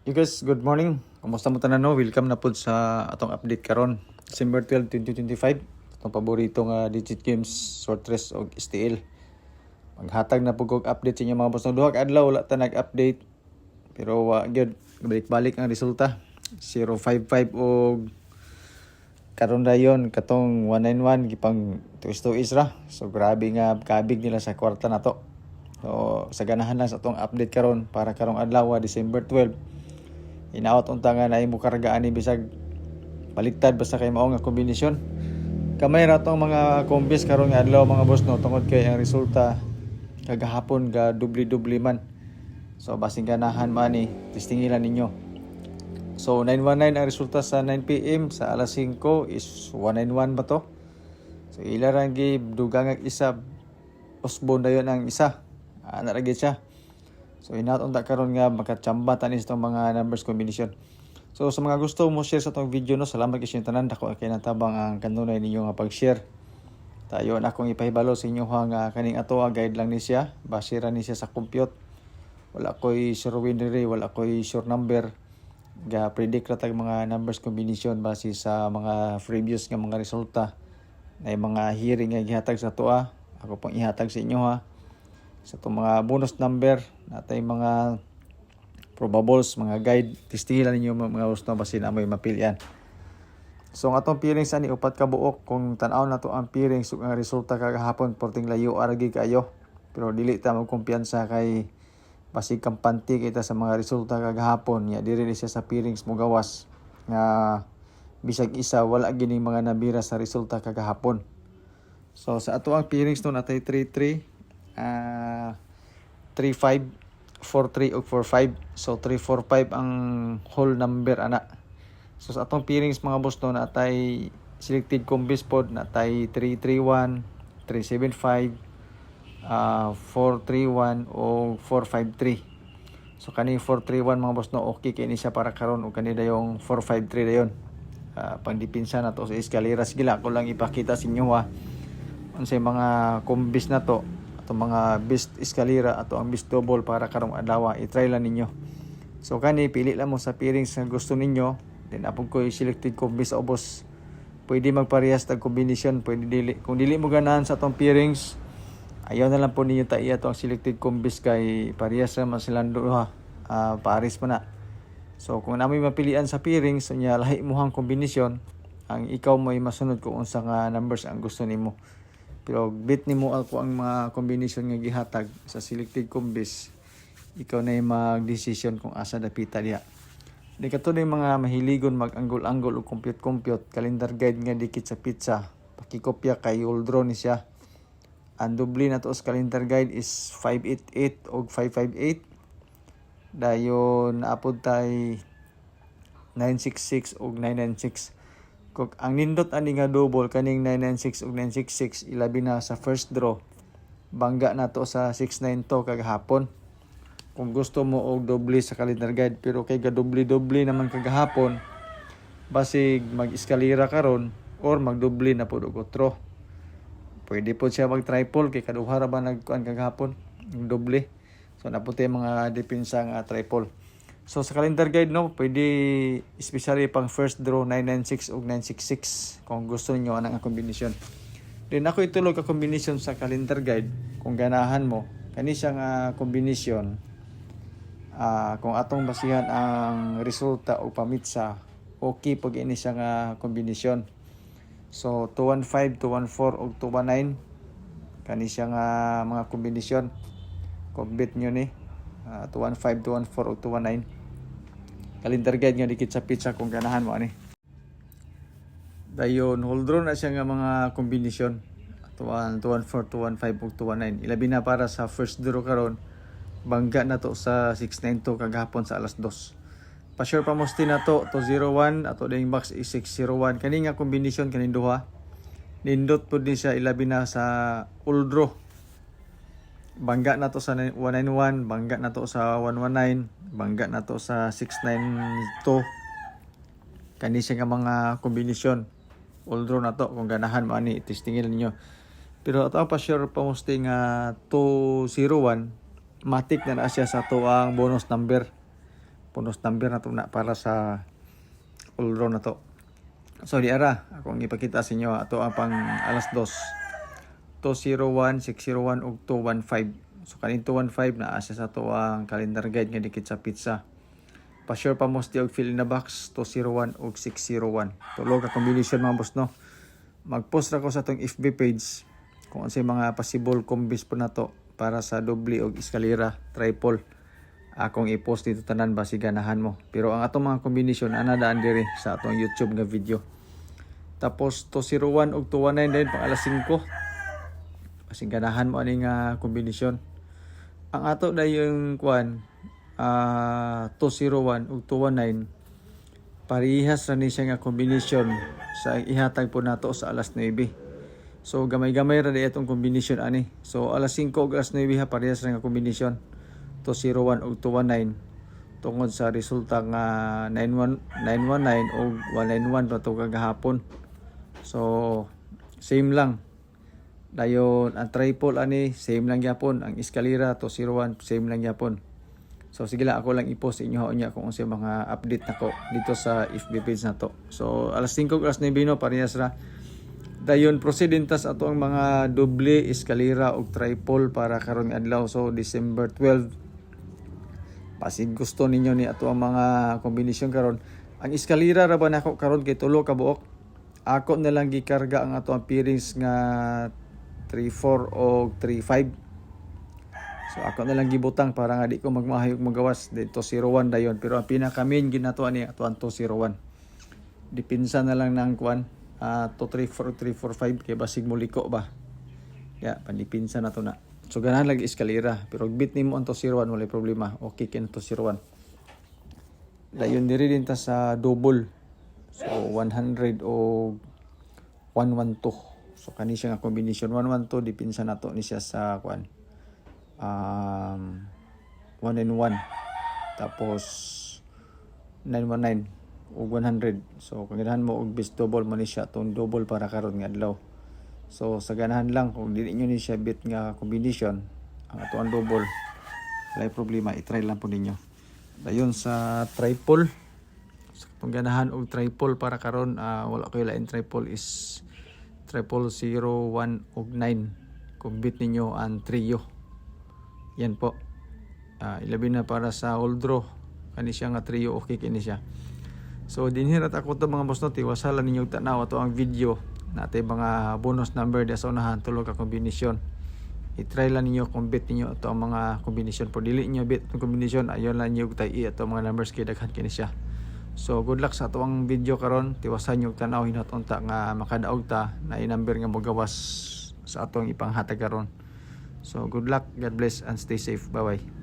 You guys, good morning. Kumusta mo tanan no? Welcome na po sa atong update karon. December 12, 2025. Atong paborito nga digit games, short race o STL. Maghatag na po kog update sa inyo mga boss. Duha ka adlaw wala ta nag-update. Pero gyud balik-balik ang resulta. 055 og karon dayon katong 191 gipang tuis ra. So grabe nga kabig nila sa kwarta na to. So sa ganahan lang sa atong update karon para karong adlaw December 12. Inaot unta nga na imo kargaan ni bisag baliktad basta kay mao nga kombinasyon. Kamay ra tong mga kombis karon nga adlaw mga boss no tungod kay ang resulta kagahapon ga dubli-dubli man. So basing ganahan man ni testingilan ninyo. So 919 ang resulta sa 9 PM sa alas 5 is 191 ba to? So ila ra gi dugang isa Osborne dayon ang isa. Ana ra gyud siya. So inaot unta karon nga makachamba tanis tong mga numbers combination. So sa mga gusto mo share sa tong video no, salamat kay tanan dako kay natabang ang kanunay ninyo nga pag-share. Tayo na akong ipahibalo sa inyo nga kaning ato guide lang ni siya, base ra ni siya sa compute. Wala koy sure winner, wala koy sure number. Ga predict ra tag mga numbers combination base sa mga previous nga mga resulta na mga hearing nga gihatag sa toa. Ako pong ihatag sa inyo ha. Sa itong mga bonus number, natay mga probables, mga guide, testingilan ninyo mga gusto basin amoy mapilian. So ang atong peerings ani upat ka buok kung tan-aw na to ang peerings ug ang resulta kagahapon porting layo aragi kayo. Pero dili ta magkumpiyansa kay basig kampante kita sa mga resulta kagahapon nya diri siya sa peerings mo gawas nga bisag isa wala gining mga nabira sa resulta kagahapon. So sa ato ang peerings no natay 33 35, 43 ug 45. So 345 ang whole number ana. So sa atong peerings mga boss no natay selected combis pod natay 331, 375, 431 o 453. So kani 431 mga boss no okay kay ni siya para karon ug kani dayong 453 dayon. Pangdipinsa na to sa escaleras gila ko lang ipakita sa inyo ha. Unsay mga combis na to atong mga best escalera ato ang best double para karong adlaw i-try lang ninyo. So kani pili lang mo sa peerings nga gusto ninyo, then apog ko selected combis o boss. Pwede magparehas tag combination, pwede dili. Kung dili mo ganahan sa atong peerings, ayaw na lang po ninyo ta iya atong selected combis kay parehas ra man silang duha. Pares pa na. So kung namoy mapilian sa peerings unya lahi mo hang kombinasyon, ang ikaw mo'y masunod kung unsa nga numbers ang gusto nimo. Pero bit nimo ako ang mga combination nga gihatag sa selected combis. Ikaw na yung mag-decision kung asa dapita diha. Di ka to na yung mga mahiligon mag-anggol-anggol o compute-compute. Calendar guide nga dikit sa pizza. Pakikopya kay Uldro ni siya. Ang dubli na to sa calendar guide is 588 o 558. Dayon naapod tay 966 o 996. Kung ang nindot ani nga double kaning 996 ug 966 ilabi na sa first draw. Bangga na to sa 692 kagahapon. Kung gusto mo og doble sa calendar guide pero kay ga doble naman kagahapon basig mag-eskalera karon or magdoble na pud og otro. Pwede po siya mag-triple kay kaduha ra ba nagkuan kagahapon ng doble. So naputi mga depensa nga triple. So sa calendar guide no, pwede especially pang first draw 996 ug 966 kung gusto niyo anang kombinasyon. Then ako itulog ka kombinasyon sa calendar guide kung ganahan mo. Kani siya nga kombinasyon kung atong basihan ang resulta o pamitsa, okay pag ini siya nga kombinasyon. So 215, 214 ug 219 kani siya nga mga kombinasyon. Kung bet nyo ni 215, 214 ug 219. Calendar guide nga dikit sa pizza kung ganahan mo ani. Dayon holdron na siya nga mga kombinasyon. 214, 215 ug 219. Ilabi na para sa first draw karon. Bangga na to sa 692 kagahapon sa alas 2. Pa-sure pa mosti na to 201 ato ding box is 601. Kani nga kombinasyon kaning duha. Nindot pud ni siya ilabi na sa Uldro. Bangga na to sa 191, bangga na to sa 119, bangga na to sa 692. Kani siya nga mga kombinasyon. Uldro na to kung ganahan mo ani testingin niyo. Pero ato pa sure pa mosti nga 201 matik na siya sa to ang bonus number. bonus number na to na para sa all draw na to. So di ara akong ipakita sa inyo ato ang pang alas 2, 201, 601 ug 215. So kaning 215 na asa sa to ang calendar guide nga dikit sa pizza. Pa-sure pa mo og fill in the box 201 ug 601. Tulo ka combination mga boss no. Mag-post ra ko sa tong FB page kung ano mga possible combis po na to para sa doble og eskalera, triple. Akong i-post dito tanan basi ganahan mo. Pero ang atong mga combination ana daan diri sa atong YouTube nga video. Tapos 201 ug 219 din pang alas 5. Basi ganahan mo ani nga combination. Ang ato na yung 201 ug 219 parihas ra ni siya nga combination sa ihatag po nato sa alas 9. So gamay-gamay ra di itong combination ani. So alas 5 ug alas 9 ha parehas ra nga combination. 201 ug 219 tungod sa resulta nga 919 ug 191 pa to kagahapon. So same lang. Dayon ang triple ani same lang gyapon, ang eskalera 201 same lang gyapon. So sige lang ako lang i-post inyo unya kung unsa mga update nako dito sa FB page na to. So alas 5 ug alas 9 no parehas ra. Dayon proceedintas ato ang mga doble, eskalera ug triple para karon adlaw. So December 12 pasig gusto ninyo ni ato ang mga kombinasyon karon. Ang eskalera ra ba nako karon kay tulo ka buok. Ako na lang gikarga ang ato ang pairings nga 34 o 35. So ako na lang gibutang para nga di ko magmahayog magawas dito 01 dayon. Pero ang pinaka main ginato ani ato ang 201. Dipinsa na lang ng 234 345 kay basig muliko ba. Ya, pandipinsa na to na. So ganahan lagi eskalera pero bit nimo ang 201 wala problema. Okay kin 201. Dayon diri din ta sa double. So 100 o 112. So kani siya nga combination 112 dipinsa nato ni siya sa 1 and 1 tapos 919 ug 100. So kung ganahan mo og best double man ni siya tong double para karon nga adlaw. So sa ganahan lang kung dili nyo ni siya bit nga combination ang ato ang double wala problema i-try lang po ninyo. Dayon sa triple so, kung ganahan og triple para karon wala ko lain triple is 001 ug 9 kung bit ninyo ang trio yan po. Ilabi na para sa all draw kani siya nga trio okay kini siya. So dinhirat ako to mga boss no tiwasalan ninyo tanaw ato ang video natay mga bonus number di sa unahan tulo ka kombinasyon. I-try lang ninyo kung bit ninyo ato ang mga kombinasyon po dili niyo bit ang kombinasyon ayon lang niyo tay ato mga numbers kay daghan kini siya. So good luck sa ato ang video karon tiwasan niyo tanaw hinat unta nga makadaog ta na i-number nga mogawas sa atong ipanghatag karon. So good luck, God bless and stay safe. Bye bye.